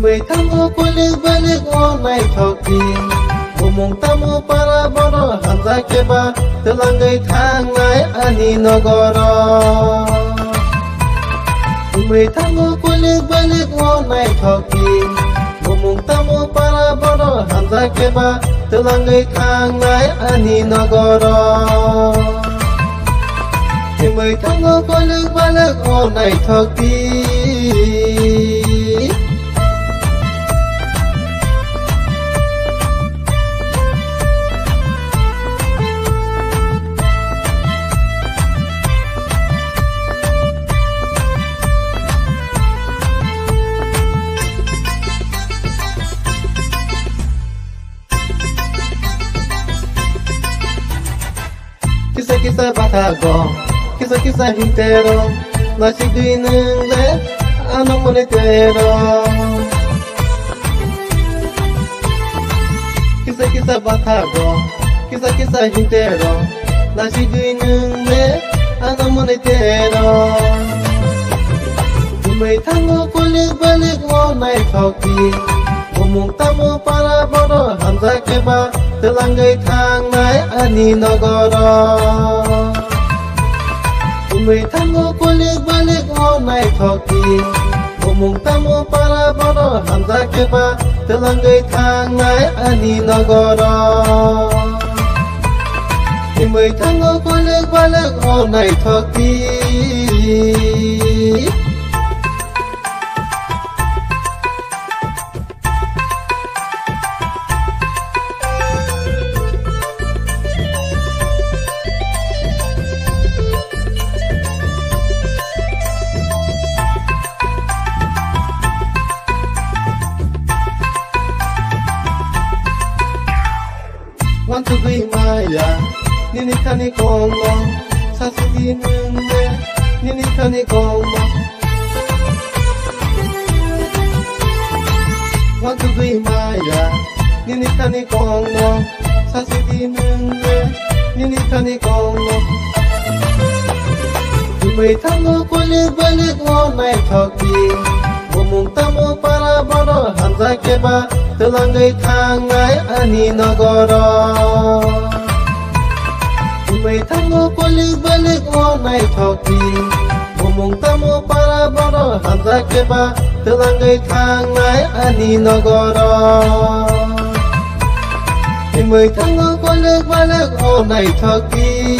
Tumay tango kulik balik onai thoki Umung tamu para boro hamza keba Telanggai thangai ani nagara Tumay tango kulik balik onai thoki Umung tamu para boro hamza keba Telanggai thangai ani nagara Tumay tango kulik balik onai thoki Kisah-kisah batago, kisah-kisah hintero, nasi duineng le, anak monetero. Kisah-kisah batago, kisah-kisah hintero, nasi duineng le, anak monetero. Tumay tango kulik balik onai thoki, umung tamu para boro hamza keba. Telanggai thangai ani nagara Tumay tango kulik balik onai thoki Umung tamu para boro hamza keba Telanggai thangai ani nagara Tumay tango kulik balik onai thoki Wantu gui maya, nini kani kongo, sasidi nunde, nini kani kongo. Wantu gui maya, nini kani kongo, sasidi nunde, nini kani kongo. Tumay tango kulik balik onai thoki, umung tamu para boro hamza keba. Telanggai thangai ani nagara Tumay tango kulik balik onai thoki Umung tamu para boro hamza keba Telanggai thangai ani nagara Tumay tango kulik balik onai thoki